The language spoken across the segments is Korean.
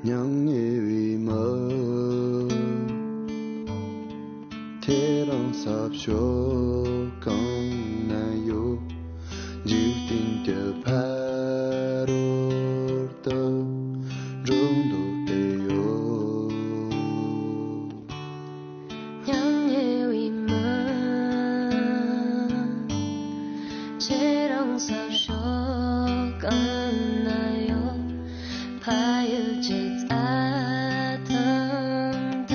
nhangni mơ thế lòng sập số con na yo dư tình chờ paro tơ rung đồ tê yo nhangni mơ thế lòng sập số con na yo 파일 제자 던드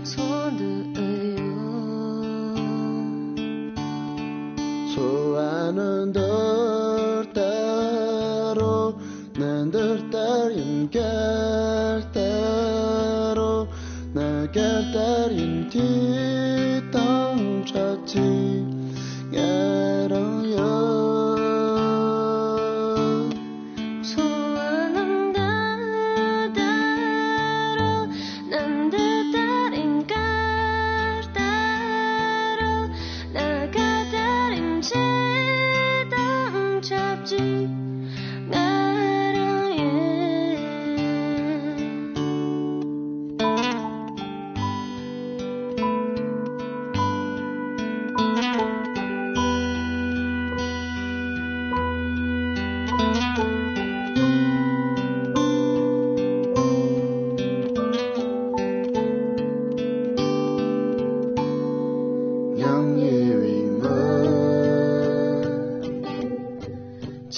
손드요 소아는 덜따로 난 덜따린 깔따로 나 깔따린 뒤땅 찾지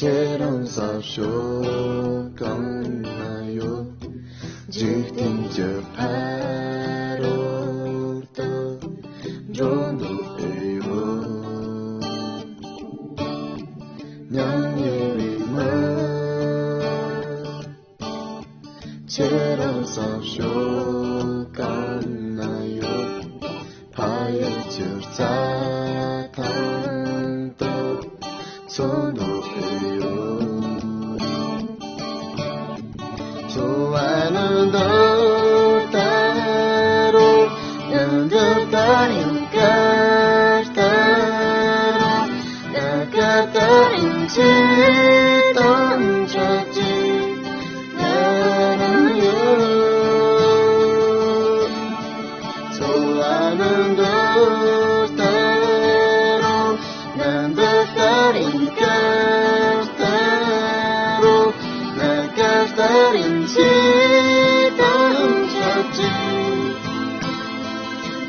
채랑 사쇼 강나요 지금 저 파로다 존도해요 냥예리마 채랑 사쇼 강나요 파여져 사탕도 손도해요 좋아하는 덜따로 난 덜따린 깔따로 나 깔따린 지던 찾지 나는요 좋아하는 덜따로 난 덜따린 깔따로 나 깔따린 지던 찾지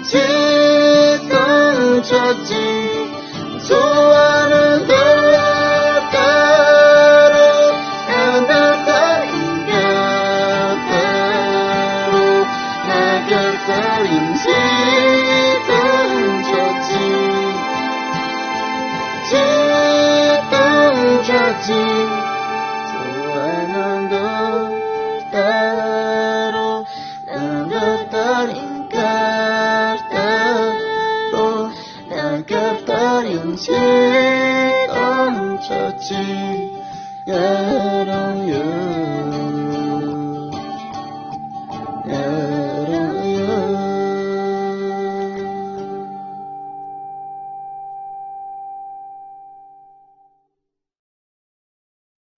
지던 찾지 좋아하는 덜따로 난 덜따린 깔따로 나 깔따린 지던 찾지 지던 찾지 좋아하는 덜따로 난 덜따린 깔따로 나 깔따린 지던 찾지 야랑요